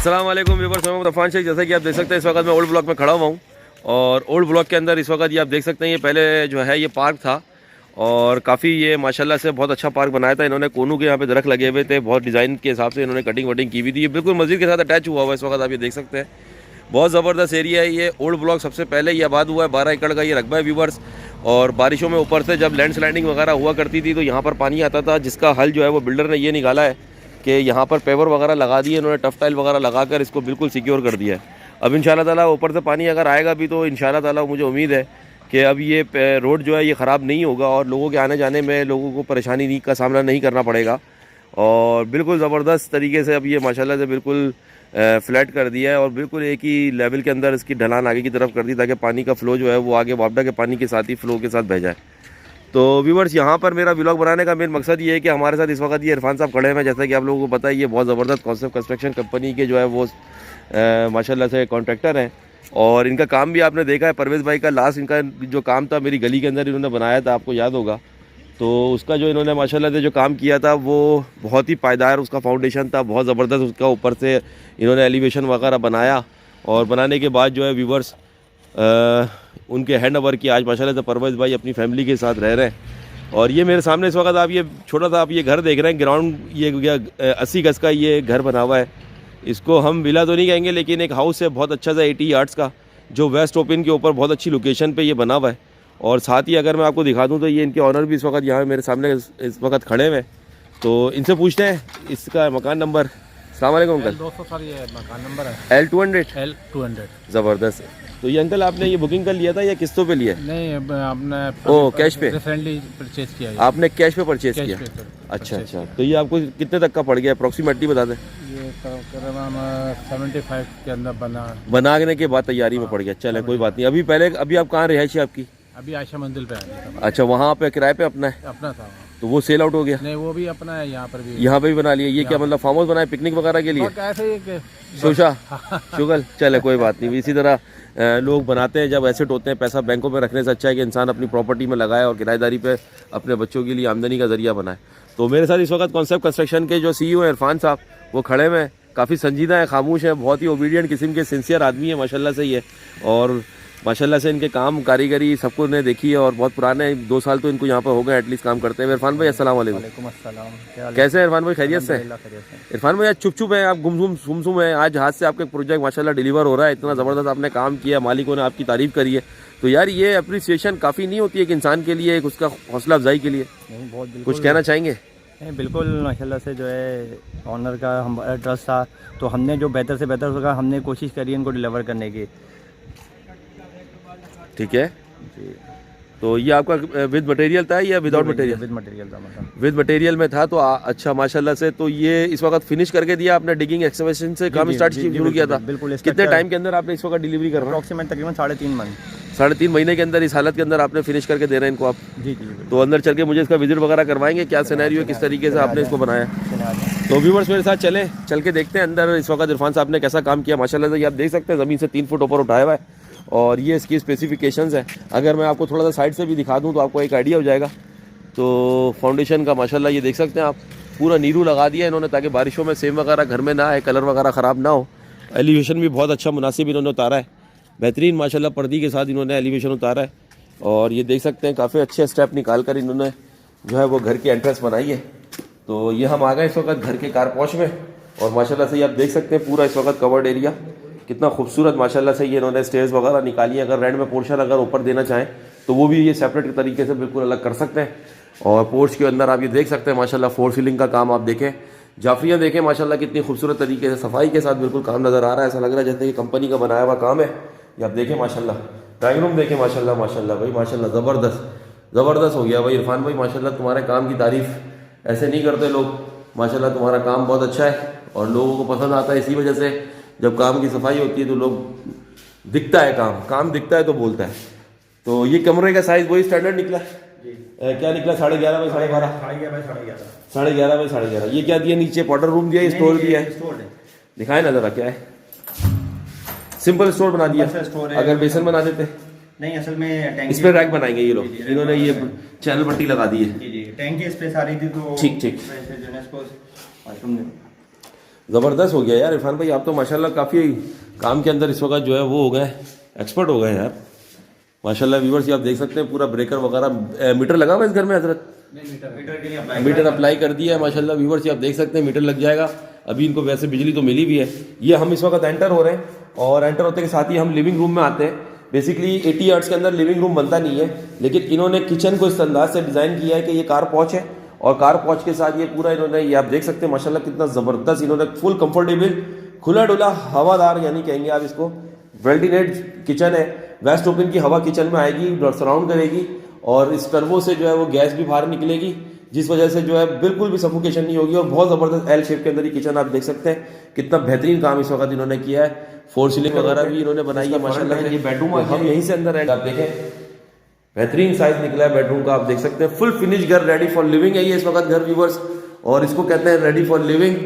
अस्सलाम वालेकुम व्यूअर्स, मैं रफ़ान शेख। जैसा कि आप देख सकते हैं इस वक्त मैं ओल्ड ब्लॉक में खड़ा हुआ हूँ और ओल्ड ब्लॉक के अंदर इस वक्त ये आप देख सकते हैं, ये पहले जो है ये पार्क था और काफ़ी ये माशाल्लाह से बहुत अच्छा पार्क बनाया था इन्होंने। कोनू के यहाँ पे दरख्त लगे हुए थे, बहुत डिज़ाइन के हिसाब से इन्होंने कटिंग वटिंग की हुई थी। ये बिल्कुल मस्जिद के साथ अटैच हुआ हुआ है इस वक्त आप ये देख सकते हैं। बहुत ज़बरदस्त एरिया है ये। ओल्ड ब्लॉक सबसे पहले ये आबाद हुआ है, 12 एकड़ का ये रकबा है व्यूअर्स। और बारिशों में ऊपर से जब लैंड स्लाइडिंग वगैरह हुआ करती थी तो यहाँ पर पानी आता था, जिसका हल जो है वो बिल्डर ने ये निकाला है कि यहाँ पर पेवर वगैरह लगा दिए इन्होंने, टफ टाइल वगैरह लगाकर इसको बिल्कुल सिक्योर कर दिया है। अब इंशाल्लाह ताला ऊपर से पानी अगर आएगा भी तो इंशाल्लाह ताला मुझे उम्मीद है कि अब ये रोड जो है ये ख़राब नहीं होगा और लोगों के आने जाने में लोगों को परेशानी का सामना नहीं करना पड़ेगा। और बिल्कुल ज़बरदस्त तरीके से अब ये माशाल्लाह से बिल्कुल फ्लैट कर दिया है और बिल्कुल एक ही लेवल के अंदर इसकी ढलान आगे की तरफ कर दी ताकि पानी का फ़्लो जो है वो आगे वापडा के पानी के साथ ही फ़्लो के साथ बह जाए। तो व्यूअर्स, यहाँ पर मेरा व्लॉग बनाने का मेन मकसद ये है कि हमारे साथ इस वक्त ये इरफान साहब खड़े हैं। जैसा कि आप लोगों को पता है ये बहुत ज़बरदस्त कॉन्सेप्ट कंस्ट्रक्शन कंपनी के जो है वो माशाल्लाह से कॉन्ट्रैक्टर हैं और इनका काम भी आपने देखा है। परवेज़ भाई का लास्ट इनका जो काम था मेरी गली के अंदर इन्होंने बनाया था, आपको याद होगा। तो उसका जो इन्होंने माशाल्लाह से जो काम किया था वो बहुत ही पायदार उसका फाउंडेशन था, बहुत ज़बरदस्त। उसका ऊपर से इन्होंने एलिवेशन वगैरह बनाया और बनाने के बाद जो है व्यूअर्स उनके हैंड ओवर की आज माशाल्लाह से परवेज़ भाई अपनी फैमिली के साथ रह रहे हैं। और ये मेरे सामने इस वक्त आप ये छोटा सा आप ये घर देख रहे हैं, ग्राउंड ये 80 गज का ये घर बना हुआ है। इसको हम विला तो नहीं कहेंगे लेकिन एक हाउस है बहुत अच्छा सा 80 यार्ड्स का, जो वेस्ट ओपन के ऊपर बहुत अच्छी लोकेशन पे ये बना हुआ है। और साथ ही अगर मैं आपको दिखा दूं तो ये इनके ऑनर भी इस वक्त यहाँ मेरे सामने इस वक्त खड़े हुए हैं। तो इनसे पूछते हैं इसका मकान नंबर। अस्सलाम वालेकुम अंकल। दोस्तों सर ये मकान नंबर है L200। ज़बरदस्त। तो ये अंकल आपने ये बुकिंग कर लिया था या किस्तों पे लिया? नहीं, आपने ओ कैश पे रिसेंटली परचेज किया है। आपने कैश पे परचेज किया? अच्छा। तो ये आपको कितने तक का पड़ गया, अप्रॉक्सीमेटली बता दें। ये करीबन 75 के अंदर बनाने के बाद तैयारी में पड़ गया। चले कोई बात नहीं। अभी आप कहाँ रिहायशी आपकी? अभी आयशा मंजिल पे है। अच्छा, वहाँ पे किराए पे अपना है? अपना था। तो वो सेल आउट हो गया? नहीं, वो भी अपना है, यहाँ पर भी बना लिया। ये क्या मतलब फार्म हाउस बनाए पिकनिक वगैरह के लिए? ऐसे ही शुगल। चले कोई बात नहीं। इसी तरह लोग बनाते हैं जब एसेट होते हैं। पैसा बैंकों में रखने से अच्छा है कि इंसान अपनी प्रॉपर्टी में लगाए और किराएदारी पे अपने बच्चों के लिए आमदनी का जरिया बनाए। तो मेरे साथ इस वक्त कॉन्सेप्ट कंस्ट्रक्शन के जो CEO हैं इरफान साहब, वो खड़े हुए हैं। काफ़ी संजीदा है, खामोश है, बहुत ही ओबीडियंट किस्म के सिंसियर आदमी है माशाल्लाह से ये। और माशाल्लाह से इनके काम कारीगरी सबको ने देखी है और बहुत पुराने 2 साल तो इनको यहाँ पर हो गए एटलीस्ट काम करते हैं। इरफान भाई अस्सलाम वालेकुम। कैसे हैं इरफान भाई, खैरियत से? इरफान भाई आज चुप है, आप गुमसुम है। आज हाथ से आपका प्रोजेक्ट माशाल्लाह डिलीवर हो रहा है, इतना ज़बरदस्त आपने काम किया, मालिकों ने आपकी तारीफ़ करी है। तो यार ये अप्रिसिएशन काफ़ी नहीं होती है कि इंसान के लिए, उसका हौसला अफजाई के लिए कुछ कहना चाहेंगे? बिल्कुल, माशाल्लाह से जो है ऑनर का हमारा ट्रस्ट था तो हमने जो बेहतर से बेहतर होगा हमने कोशिश करी इनको डिलीवर करने की। ठीक है जी। तो ये आपका विद मटेरियल था या विदाउट मटेरियल? विद मटेरियल था। मतलब विद मटेरियल में था। तो अच्छा माशाल्लाह से। तो ये इस वक्त फिनिश करके दिया आपने, डिगिंग एक्सकवेशन से काम स्टार्ट शुरू किया था? बिल्कुल। कितने टाइम के अंदर आपने इस वक्त डिलीवरी कर रहे हैं? अप्रॉक्सीमेट तकरीबन 3.5 मंथ। 3.5 महीने के अंदर इस हालत के अंदर आपने फिनिश करके दे रहे हैं इनको आप? जी। तो अंदर चल के मुझे इसका विजिट वगैरह करवाएंगे, क्या सिनेरियो है, किस तरीके से आपने इसको बनाया? तो व्यूअर्स मेरे साथ चल के देखते हैं अंदर इस वक्त इरफान साहब ने कैसा काम किया। माशाल्लाह से ये आप देख सकते हैं ज़मीन से 3 फुट ऊपर उठाया हुआ है और ये इसकी स्पेसिफिकेशंस है। अगर मैं आपको थोड़ा सा साइड से भी दिखा दूं तो आपको एक आइडिया हो जाएगा। तो फाउंडेशन का माशाल्लाह ये देख सकते हैं आप, पूरा नीरू लगा दिया इन्होंने ताकि बारिशों में सेम वगैरह घर में ना आए, कलर वगैरह ख़राब ना हो। एलिवेशन भी बहुत अच्छा मुनासिब इन्होंने उतारा है, बेहतरीन माशाल्लाह पर्दी के साथ इन्होंने एलिवेशन उतारा है। और ये देख सकते हैं काफ़ी अच्छे स्टेप निकाल कर इन्होंने जो है वो घर की एंट्रेंस बनाई है। तो ये हम आ गए इस वक्त घर के कारपोश में और माशाल्लाह से ये आप देख सकते हैं पूरा इस वक्त कवर्ड एरिया कितना खूबसूरत माशाल्लाह से ये इन्होंने स्टेयर्स वगैरह निकाली है। अगर रेंट में पोर्शन अगर ऊपर देना चाहें तो वो भी ये सेपरेट तरीके से बिल्कुल अलग कर सकते हैं। और पोर्च के अंदर आप ये देख सकते हैं माशाल्लाह फोर सीलिंग का काम आप देखें, जाफरियाँ देखें माशाल्लाह कितनी खूबसूरत तरीके से सफाई के साथ बिल्कुल काम नज़र आ रहा है। ऐसा लग रहा है जैसे कि कंपनी का बनाया हुआ काम है। ये आप देखें माशाल्लाह, ड्राइंग रूम देखें माशाल्लाह भाई माशाल्लाह ज़बरदस्त हो गया भाई। इरफान भाई माशाल्लाह तुम्हारे काम की तारीफ़ ऐसे नहीं करते लोग, माशाल्लाह तुम्हारा काम बहुत अच्छा है और लोगों को पसंद आता है। इसी वजह से जब काम की सफाई होती है तो लोग दिखता है, काम दिखता है तो बोलता है। तो ये कमरे का साइज वही स्टैंडर्ड निकला है? क्या निकला? 11.5 बाई 12.5? 11.5 बाई 11.5। ये क्या दिया नीचे? पाउडर रूम दिया, स्टोर दिया है? दिखाए ना जरा क्या है। सिंपल स्टोर बना दिया। अगर बेसन बना देते? नहीं, असल में इस पे रैक बनाएंगे ये लोग, इन्होंने ये चैनल पट्टी लगा दी है। टैंक इस पे सारी थी तो ठीक। ज़बरदस्त हो गया यार इरफान भाई, आप तो माशाल्लाह काफ़ी काम के अंदर इस वक्त जो है वो हो गए, एक्सपर्ट हो गए यार माशाल्लाह। व्यूवर्स ये आप देख सकते हैं पूरा ब्रेकर वगैरह, मीटर लगा हुआ है इस घर में हजरत? मीटर अप्लाई कर दिया है माशाल्लाह। व्यूवर्स ये आप देख सकते हैं मीटर लग जाएगा। अभी इनको वैसे बिजली तो मिली भी है। ये हम इस वक्त एंटर हो रहे हैं और एंटर होते के साथ ही हम लिविंग रूम में आते हैं। बेसिकली 80 यार्ड्स के अंदर लिविंग रूम बनता नहीं है, लेकिन इन्होंने किचन को इस अंदाज से डिज़ाइन किया है कि ये कार पॉच है और कार पॉच के साथ ये पूरा इन्होंने, ये आप देख सकते हैं माशाल्लाह कितना ज़बरदस्त इन्होंने फुल कंफर्टेबल, खुला डुला हवादार यानी कहेंगे आप इसको, वेल्टिनेट किचन है। वेस्ट ओपन की हवा किचन में आएगी, सराउंड करेगी और इस टर्बो से जो है वो गैस भी बाहर निकलेगी, जिस वजह से जो है बिल्कुल भी सफोकेशन नहीं होगी। और बहुत ज़बरदस्त एल शेप के अंदर ये किचन आप देख सकते हैं, कितना बेहतरीन काम इस वक्त इन्होंने किया है। फोर सीलिंग वगैरह भी इन्होंने बनाई है माशाल्लाह। ये बेडरूम हम यहीं से अंदर है, आप देखें बेहतरीन साइज निकला है बेडरूम का, आप देख सकते हैं। फुल फिनिश घर, रेडी फॉर लिविंग है ये इस वक्त घर व्यूवर्स, और इसको कहते हैं रेडी फॉर लिविंग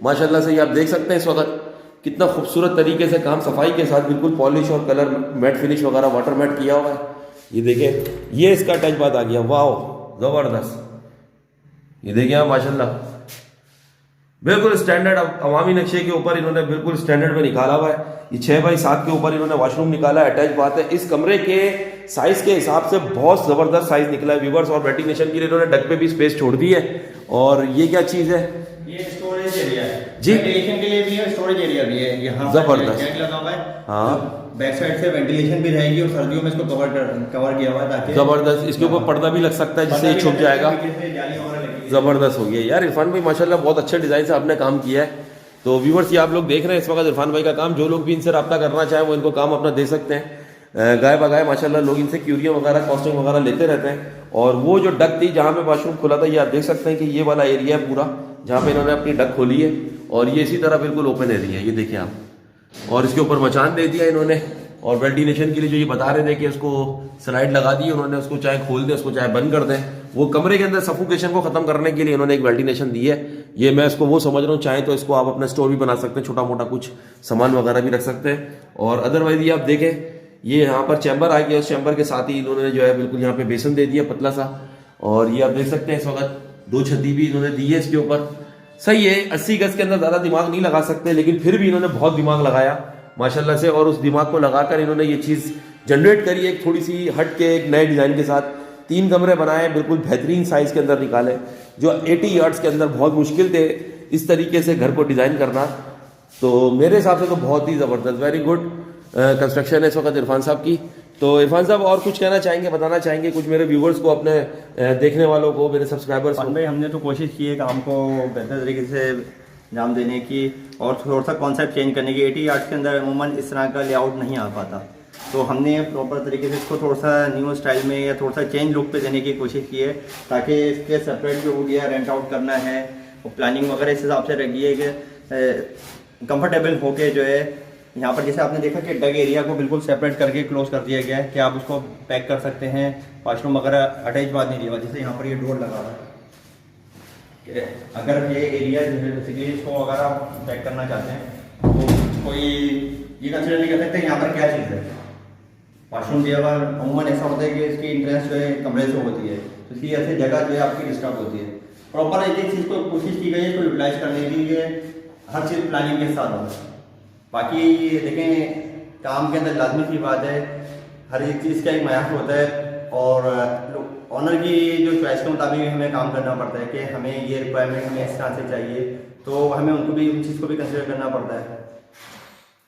माशाल्लाह से। ये आप देख सकते हैं इस वक्त कितना खूबसूरत तरीके से काम, सफाई के साथ बिल्कुल पॉलिश और कलर मैट फिनिश वगैरह वाटर मैट किया हुआ है। ये देखें, ये इसका टच बात आ गया, वाह ज़बरदस्त। ये देखिए आप माशाल्लाह बिल्कुल स्टैंडर्ड अवामी नक्शे के ऊपर इन्होंने बिल्कुल स्टैंडर्ड में निकाला हुआ है। ये 6x7 के ऊपर इन्होंने वॉशरूम निकाला है, अटैच बात है। इस कमरे के साइज के हिसाब से बहुत ज़बरदस्त साइज निकला है व्यूवर्स, और वेंटिलेशन के लिए इन्होंने डक पे भी स्पेस छोड़ दी है। और ये क्या चीज़ है? ये स्टोरेज एरिया है जी, वेंटिलेशन के लिए भी है, स्टोरेज एरिया भी है। यहाँ जबरदस्त जेट लगा हुआ है, हाँ, बैक साइड से वेंटिलेशन भी रहेगी और सर्दियों में इसको कवर किया हुआ है ताकि ज़बरदस्त। इसके ऊपर पर्दा भी लग सकता है जिससे ये छुप जाएगा। ज़बरदस्त हो गया यार इरफान भाई माशाल्लाह, बहुत अच्छे डिज़ाइन से आपने काम किया है। तो व्यूवर्स ये आप लोग देख रहे हैं इस वक्त इरफान भाई का काम। जो लोग भी इनसे रब्ता करना चाहें वो इनको काम अपना दे सकते हैं। गाय बगाए माशाल्लाह लोग इनसे क्यूरियाँ वगैरह कॉस्टिंग वगैरह लेते रहते हैं। और वो जो डक थी जहाँ पे वॉशरूम खुला था, ये आप देख सकते हैं कि ये वाला एरिया है पूरा जहाँ पे इन्होंने अपनी डक खोली है, और ये इसी तरह बिल्कुल ओपन एरिया है, ये देखिए आप। और इसके ऊपर मचान दे दिया इन्होंने, और वेंटिलेशन के लिए जो ये बता रहे थे कि उसको स्लाइड लगा दी उन्होंने, उसको चाहे खोल दें उसको चाहे बंद कर दें, वो कमरे के अंदर सफोकेशन को खत्म करने के लिए इन्होंने एक वेंटिलेशन दी है। ये मैं इसको वो समझ रहा हूँ, चाहे तो इसको आप अपना स्टोर भी बना सकते हैं, छोटा मोटा कुछ सामान वगैरह भी रख सकते हैं। और अदरवाइज ये आप देखें, ये यहाँ पर चैम्बर आ गया, उस चैम्बर के साथ ही इन्होंने जो है बिल्कुल यहाँ पे बेसन दे दिया पतला सा। और ये आप देख सकते हैं इस वक्त 2 छत्ती भी इन्होंने दी है इसके ऊपर। सही है, 80 गज के अंदर ज़्यादा दिमाग नहीं लगा सकते, लेकिन फिर भी इन्होंने बहुत दिमाग लगाया माशाल्लाह से, और उस दिमाग को लगाकर इन्होंने ये चीज़ जनरेट करी है, एक थोड़ी सी हट के एक नए डिज़ाइन के साथ। 3 कमरे बनाए, बिल्कुल बेहतरीन साइज़ के अंदर निकाले, जो 80 यार्ड्स के अंदर बहुत मुश्किल थे इस तरीके से घर को डिज़ाइन करना। तो मेरे हिसाब से तो बहुत ही ज़बरदस्त, वेरी गुड कंस्ट्रक्शन है इस वक्त इरफान साहब की। तो इरफान साहब और कुछ कहना चाहेंगे, बताना चाहेंगे कुछ मेरे व्यूवर्स को, अपने देखने वालों को, मेरे सब्सक्राइबर्स को? भाई हमने तो कोशिश की है काम को बेहतर तरीके से अंजाम देने की और थोड़ा सा कॉन्सेप्ट चेंज करने की। 80 यार्ड्स के अंदर अमूमन इस तरह का लेआउट नहीं आ पाता, तो हमने प्रॉपर तरीके से इसको थोड़ा सा न्यू स्टाइल में या थोड़ा सा चेंज लुक पे देने की कोशिश की है, ताकि इसके सेपरेट जो हो गया रेंट आउट करना है और प्लानिंग वगैरह इस हिसाब से रखी है कि कंफर्टेबल होके जो है यहाँ पर, जैसे आपने देखा कि डग एरिया को बिल्कुल सेपरेट करके क्लोज कर दिया गया है कि आप उसको पैक कर सकते हैं। वॉशरूम वगैरह अटैच बात नहीं दिया, जैसे यहाँ पर ये डोर लगा हुआ है, अगर ये एरिया जो है बेसिकली इसको अगर आप पैक करना चाहते हैं तो कोई ये कंसिडर नहीं कर सकते यहाँ पर क्या चीज़ है। वॉशरूम भी अगर अमूमन ऐसा होता है कि इसकी इंट्रेंस जो है कमरे से होती है, तो इसकी ऐसे जगह जो है आपकी डिस्टर्ब होती है। प्रॉपर एक चीज़ को कोशिश की गई है इसको यूटिलाइज करने के लिए, हर चीज़ प्लानिंग के साथ होता है। बाकी देखें, काम के अंदर लाजमी सी बात है, हर एक चीज़ का एक मयार होता है, और ऑनर की जो चॉइस के मुताबिक हमें काम करना पड़ता है कि हमें ये रिक्वायरमेंट हमें इस तरह से चाहिए, तो हमें उनको भी उन चीज़ को भी कंसिडर करना पड़ता है।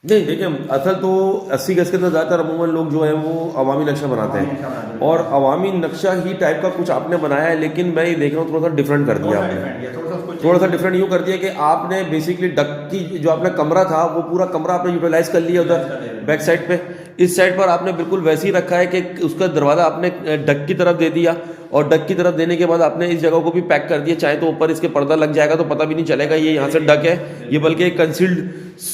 नहीं देखिए, असल तो 80 गज के अंदर ज़्यादातर अमूमन लोग जो है वो अवामी नक्शा बनाते हैं, और अवामी नक्शा ही टाइप का कुछ आपने बनाया है, लेकिन मैं ये देख रहा हूँ थोड़ा सा डिफरेंट कर दिया आपने। थोड़ा सा डिफरेंट यूँ कर दिया कि आपने बेसिकली डक की जो आपका कमरा था वो पूरा कमरा आपने यूटिलाइज कर लिया उधर बैक साइड पे। इस साइड पर आपने बिल्कुल वैसे ही रखा है कि उसका दरवाज़ा आपने डक की तरफ दे दिया, और डक की तरफ देने के बाद आपने इस जगह को भी पैक कर दिया। चाहे तो ऊपर इसके पर्दा लग जाएगा तो पता भी नहीं चलेगा ये यहाँ से डक है, ये बल्कि एक कंसील्ड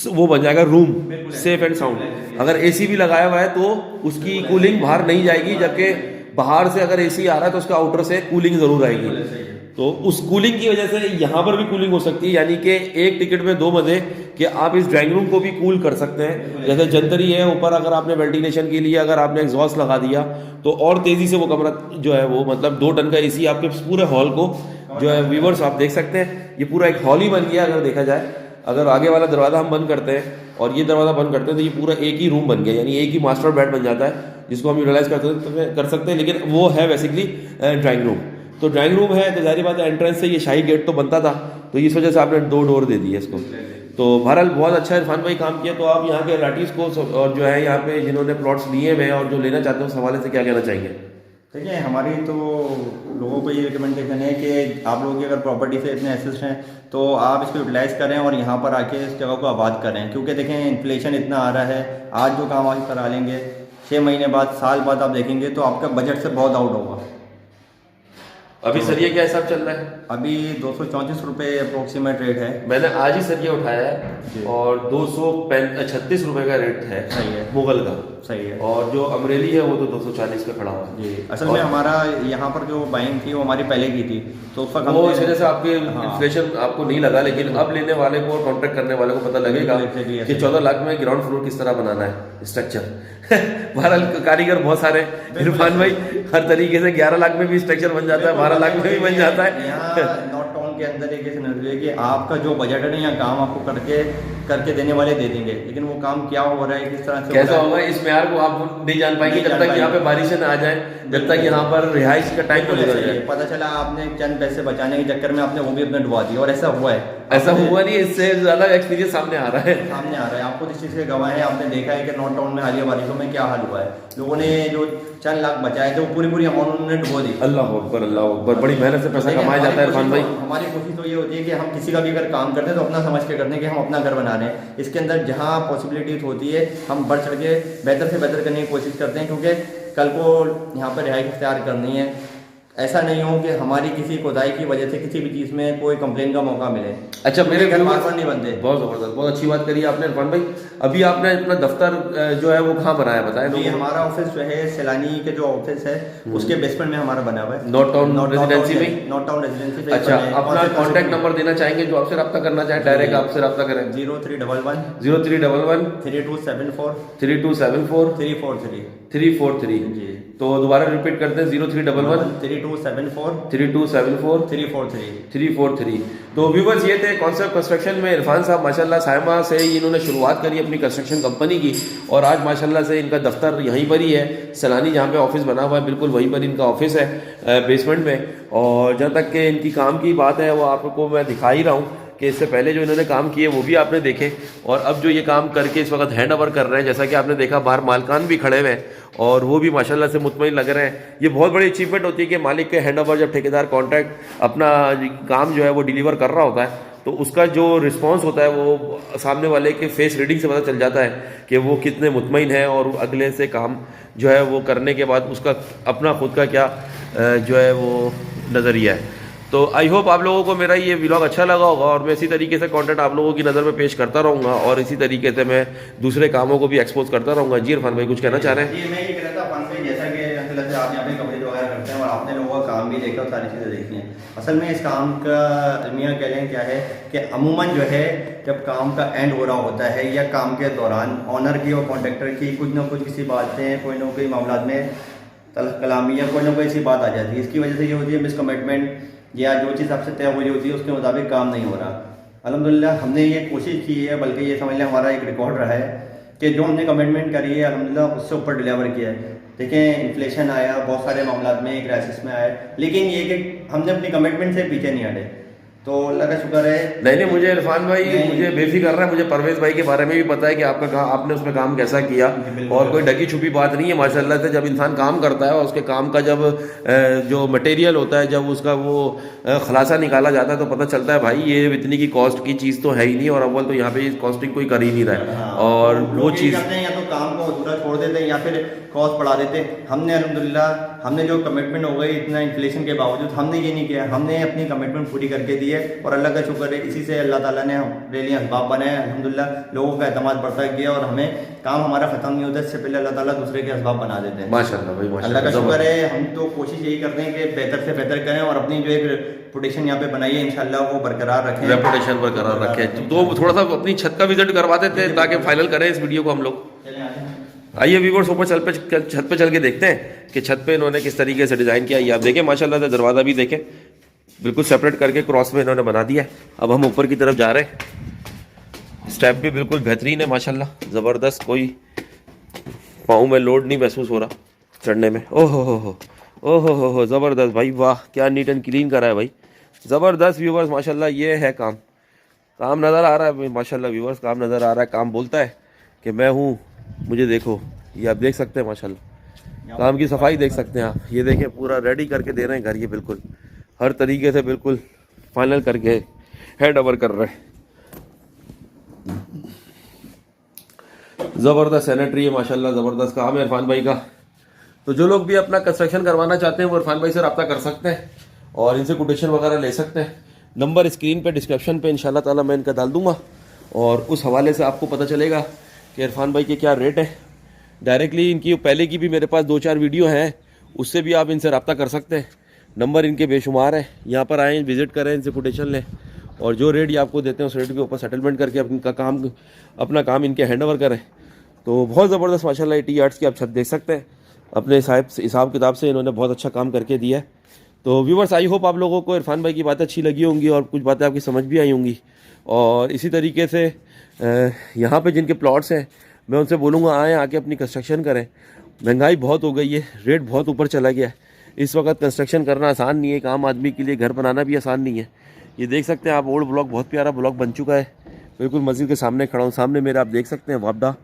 वो बन जाएगा रूम, सेफ एंड साउंड। अगर एसी भी लगाया हुआ है तो उसकी कूलिंग बाहर नहीं जाएगी, जबकि बाहर से अगर एसी आ रहा है तो उसका आउटर से कूलिंग जरूर आएगी। तो उस कूलिंग की वजह से यहाँ पर भी कूलिंग हो सकती है, यानी कि एक टिकट में 2 मज़े कि आप इस ड्राइंग रूम को भी कूल कर सकते हैं। जैसे जंतरी है ऊपर, अगर आपने वेंटिलेशन के लिए अगर आपने एग्जॉस्ट लगा दिया तो और तेज़ी से वो कमरा जो है वो, मतलब 2 टन का एसी आपके पूरे हॉल को जो है व्यूवर्स आप देख सकते हैं, ये पूरा एक हॉल ही बन गया अगर देखा जाए। अगर आगे वाला दरवाज़ा हम बंद करते हैं और ये दरवाज़ा बंद करते हैं तो ये पूरा एक ही रूम बन गया, यानी एक ही मास्टर बेड बन जाता है, जिसको हम यूटिलाइज कर सकते हैं। लेकिन वो है बेसिकली ड्राइंग रूम। तो ड्राइंग रूम है तो जाहिर बात है एंट्रेंस से ये शाही गेट तो बनता था, तो इस वजह से आपने 2 डोर दे दिए इसको। तो बहरहाल बहुत अच्छा इरफान भाई काम किया। तो आप यहाँ के लाटीज को और जो है यहाँ पे जिन्होंने प्लॉट्स लिए हुए हैं और जो लेना चाहते हैं उस हवाले से क्या कहना चाहेंगे? देखिए, हमारी तो लोगों को ये रिकमेंडेशन है कि आप लोगों की अगर प्रॉपर्टी से इतने एसेट्स हैं तो आप इसको यूटिलाइज़ करें और यहाँ पर आके इस जगह को आबाद करें। क्योंकि देखें, इन्फ्लेशन इतना आ रहा है, आज जो काम आज करा लेंगे 6 महीने बाद, साल बाद आप देखेंगे तो आपका बजट से बहुत आउट होगा। अभी सरिया क्या हिसाब चल रहा है? अभी 234 रुपये अप्रोक्सीमेट रेट है। मैंने आज ही सरिया उठाया है और 236 रुपये का रेट है। सही है, मुगल का सही है। और जो अमरेली है वो तो 240 पे खड़ा हुआ है जी, असल में हमारा यहाँ पर जो बाइंग थी वो हमारी पहले की थी, तो उस वक्त वो इस वजह से आपके इन्फ्लेशन आपको नहीं लगा। लेकिन अब लेने वाले को और कॉन्ट्रैक्ट करने वाले को पता लगेगा कि 14 लाख में ग्राउंड फ्लोर किस तरह बनाना है स्ट्रक्चर। बहरहाल कारीगर बहुत सारे, इरफान भाई हर तरीके से 11 लाख में भी स्ट्रक्चर बन जाता है, 12 लाख में भी बन जाता है। यहाँ नॉर्थ टाउन के अंदर एक ऐसे नजरिए कि आपका जो बजट है ना, यहाँ काम आपको करके देने वाले दे देंगे, लेकिन वो काम क्या हो रहा है, किस तरह से कैसा होगा इस म्यार को आप नहीं जान पाएंगे जब तक यहाँ पे बारिशें ना आ जाए, जब तक यहाँ पर रिहाइश का टाइम तो निकल जाए। पता चला आपने चंद पैसे बचाने के चक्कर में आपने वो भी अपने डुबा दिया, और ऐसा हुआ है। ऐसा हुआ नहीं, इससे ज्यादा एक्सपीरियंस सामने आ रहा है। आपको इस चीज़ के गवाह है, आपने देखा है कि नॉर्थ टाउन में हालिया बारिशों में क्या हाल हुआ है। लोगों ने जो चंद लाख बचाए थे वो पूरी अमाउंट उन्होंने डुबो दी। अल्लाह अकबर, अल्लाह अकबर। बड़ी मेहनत से पैसा कमाया जाता है इरफान भाई। हमारी कोशिश तो ये होती है कि हम किसी का भी अगर काम करते हैं तो अपना समझ के करते हैं कि हम अपना घर बना रहे हैं। इसके अंदर जहाँ पॉसिबिलिटीज होती है हम बढ़ चढ़ के बेहतर से बेहतर करने की कोशिश करते हैं, क्योंकि कल को यहाँ पर रिहाई इख्तियार करनी है। ऐसा नहीं हो कि हमारी किसी कोताही की वजह से किसी भी चीज़ में कोई कंप्लेन का मौका मिले। अच्छा, मेरे घर बार नहीं बनते। बहुत ज़बरदस्त, बहुत अच्छी बात करी आपने इरफान भाई। अभी आपने अपना दफ्तर जो है वो कहाँ बनाया बताया? जी, हमारा ऑफिस जो है सैलानी के जो ऑफिस है उसके बेसमेंट में हमारा बना हुआ है, नॉर्थ टाउन रेजिडेंसी में। North town residency. अच्छा, अपना कॉन्टैक्ट नंबर देना चाहेंगे जो आपसे रब्ता करना चाहे, डायरेक्ट आपसे रब्ता करें? 0311 0311 3274 3274 343 343 जी। तो दोबारा रिपीट करते हैं 0311 3274 3274 343। तो व्यूवर्स, ये थे कॉन्सेप्ट कंस्ट्रक्शन में इरफान साहब। माशाल्लाह सायमा से इन्होंने शुरुआत करी अपनी कंस्ट्रक्शन कंपनी की, और आज माशाल्लाह से इनका दफ्तर यहीं पर ही है, सैलानी जहाँ पे ऑफिस बना हुआ है बिल्कुल वहीं पर इनका ऑफिस है बेसमेंट में। और जहाँ तक कि इनकी काम की बात है वो आपको मैं दिखा ही रहा हूँ कि इससे पहले जो इन्होंने काम किए वो भी आपने देखे, और अब जो ये काम करके इस वक्त हैंड ओवर कर रहे हैं, जैसा कि आपने देखा बाहर मालकान भी खड़े हुए हैं और वो भी माशाल्लाह से मुतमईन लग रहे हैं। ये बहुत बड़ी अचीवमेंट होती है कि मालिक के हैंड ओवर, जब ठेकेदार कॉन्ट्रैक्ट अपना काम जो है वो डिलीवर कर रहा होता है तो उसका जो रिस्पांस होता है वो सामने वाले के फेस रीडिंग से पता चल जाता है कि वो कितने मुतमईन हैं और अगले से काम जो है वो करने के बाद उसका अपना खुद का क्या जो है वो नज़रिया है। तो आई होप आप लोगों को मेरा ये व्लॉग अच्छा लगा होगा, और मैं इसी तरीके से कंटेंट आप लोगों की नज़र में पेश करता रहूँगा और इसी तरीके से मैं दूसरे कामों को भी एक्सपोज करता रहूँगा। जी इरफान भाई कुछ कहना चाह रहे हैं? जी, मैं ये कह रहा था इरफान भाई, जैसा कि आप यहाँ पे कवरेज वगैरह करते हैं और आपने लोगों का काम भी देखा और सारी चीज़ें देखी हैं। असल में इस काम का अलमिया कह लें क्या है कि अमूमन जो है जब काम का एंड हो रहा होता है या काम के दौरान ऑनर की और कॉन्ट्रैक्टर की कुछ ना कुछ किसी बातें, कोई ना कोई मामला में कलामी या कोई ना कोई ऐसी बात आ जाती है। इसकी वजह से ये होती है मिसकमिटमेंट, या जो चीज़ आपसे तय हुई होती है उसके मुताबिक काम नहीं हो रहा। अल्हम्दुलिल्लाह हमने ये कोशिश की है, बल्कि ये समझ लें हमारा एक रिकॉर्ड रहा है कि जो हमने कमिटमेंट करी है अल्हम्दुलिल्लाह उससे ऊपर डिलीवर किया है। देखें, इन्फ्लेशन आया, बहुत सारे मामला में क्राइसिस में आए, लेकिन ये कि हमने अपनी कमिटमेंट से पीछे नहीं हटे, तो अल्लाह का शुक्र है। नहीं, मुझे इरफान भाई मुझे बेफिक्र रहा है, मुझे परवेज़ भाई के बारे में भी पता है कि आपने उसमें काम कैसा किया, और कोई ढकी छुपी बात नहीं है। माशाल्लाह से जब इंसान काम करता है और उसके काम का जब जो मटेरियल होता है, जब उसका वो खुलासा निकाला जाता है तो पता चलता है भाई ये इतनी की कॉस्ट की चीज़ तो है ही नहीं, और अव्वल तो यहाँ पे कॉस्टिंग कोई कर ही नहीं रहा है। और वो चीज़ या तो काम को अधूरा छोड़ देते हैं या फिर कॉस्ट बढ़ा देते। हमने अल्हम्दुलिल्लाह हमने जो कमिटमेंट हो गई इतना इन्फ्लेशन के बावजूद हमने ये नहीं किया, हमने अपनी कमिटमेंट पूरी करके दी है, और अल्लाह का शुक्र है इसी से अल्लाह ताला ने हमारे लिए असबाब बनाए। अल्हम्दुलिल्लाह लोगों का एतमाद बढ़ता गया और हमें काम हमारा ख़त्म नहीं होता, इससे पहले अल्लाह ताला दूसरे के असबाब बना देते हैं। माशाल्लाह भाई, अल्लाह का शुक्र है। हम तो कोशिश यही करते हैं कि बेहतर से बेहतर करें और अपनी जो एक रेपुटेशन यहाँ पे बनाई है इंशाल्लाह वो बरकरार रखें, रेपुटेशन बरकरार रखें। तो थोड़ा सा अपनी छत का विजिट करवा देते हैं ताकि फाइनल करें इस वीडियो को हम लोग। आइए व्यूअर्स, ऊपर छत पे चल के देखते हैं कि छत पे इन्होंने किस तरीके से डिज़ाइन किया। ये आप देखें माशाल्लाह से, दरवाज़ा भी देखें बिल्कुल सेपरेट करके क्रॉस में इन्होंने बना दिया है। अब हम ऊपर की तरफ जा रहे हैं स्टेप भी बिल्कुल बेहतरीन है माशाल्लाह, ज़बरदस्त, कोई पाँव में लोड नहीं महसूस हो रहा चढ़ने में। ओहो हो ज़बरदस्त भाई, वाह क्या नीट एंड क्लीन करा है भाई, ज़बरदस्त व्यूवर्स माशाल्लाह। ये है काम नज़र आ रहा है माशाल्लाह व्यूवर्स, काम नज़र आ रहा है, काम बोलता है कि मैं हूँ, मुझे देखो। ये आप देख सकते हैं माशाल्लाह, काम की सफाई देख सकते हैं आप। ये देखें पूरा रेडी करके दे रहे हैं घर, ये बिल्कुल हर तरीके से बिल्कुल फाइनल करके हैंड ओवर कर रहे हैं। ज़बरदस्त सैनिटरी है माशाल्लाह, ज़बरदस्त काम है इरफान भाई का। तो जो लोग भी अपना कंस्ट्रक्शन करवाना चाहते हैं वो इरफान भाई से रब्ता कर सकते हैं और इनसे कोटेशन वगैरह ले सकते हैं। नंबर स्क्रीन पे डिस्क्रिप्शन पे इंशाल्लाह ताला मैं इनका डाल दूंगा और उस हवाले से आपको पता चलेगा कि इरफान भाई के क्या रेट है। डायरेक्टली इनकी पहले की भी मेरे पास 2-4 वीडियो हैं, उससे भी आप इनसे रब्ता कर सकते हैं। नंबर इनके बेशुमार है, यहाँ पर आएँ, विज़िट करें, इनसे कोटेशन लें और जो रेट ये आपको देते हैं उस रेट के ऊपर सेटलमेंट करके अपना काम इनके हैंड ओवर करें। तो बहुत ज़बरदस्त माशाल्लाह AT आर्ट्स की आप छत देख सकते हैं। अपने हिसाब किताब से इन्होंने बहुत अच्छा काम करके दिया है। तो व्यूवर्स आई होप आप लोगों को इरफान भाई की बातें अच्छी लगी होंगी और कुछ बातें आपकी समझ भी आई होंगी। और इसी तरीके से यहाँ पे जिनके प्लॉट्स हैं मैं उनसे बोलूँगा आएँ, आके अपनी कंस्ट्रक्शन करें। महंगाई बहुत हो गई है, रेट बहुत ऊपर चला गया है। इस वक्त कंस्ट्रक्शन करना आसान नहीं है, एक आम आदमी के लिए घर बनाना भी आसान नहीं है। ये देख सकते हैं आप, ओल्ड ब्लॉक बहुत प्यारा ब्लॉक बन चुका है। बिल्कुल मस्जिद के सामने खड़ा हूँ, सामने मेरे आप देख सकते हैं वापडा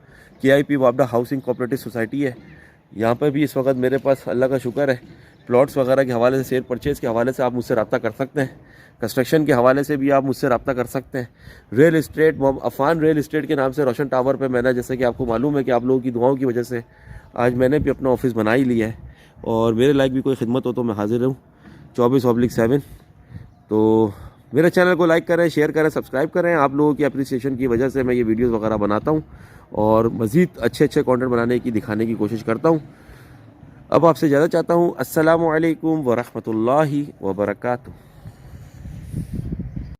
KIP वापडा हाउसिंग कोऑपरेटिव सोसाइटी है। यहाँ पर भी इस वक्त मेरे पास अल्लाह का शुक्र है प्लॉट्स वगैरह के हवाले से, सेल परचेज़ के हवाले से आप मुझसे रब्ता कर सकते हैं। कंस्ट्रक्शन के हवाले से भी आप मुझसे रब्ता कर सकते हैं। Real estate, Afan real estate के नाम से रोशन टावर पे मैंने, जैसे कि आपको मालूम है कि आप लोगों की दुआओं की वजह से आज मैंने भी अपना ऑफिस बना ही लिया है और मेरे लायक भी कोई खिदमत हो तो मैं हाजिर हूँ 24/7। तो मेरे चैनल को लाइक करें, शेयर करें, सब्सक्राइब करें। आप लोगों की अप्रिसिएशन की वजह से मैं ये वीडियोज़ वगैरह बनाता हूँ और मज़ीद अच्छे कंटेंट बनाने की, दिखाने की कोशिश करता हूँ। अब आपसे ज़्यादा चाहता हूँ, अस्सलामु अलैकुम व रहमतुल्लाहि व बरकातुहू।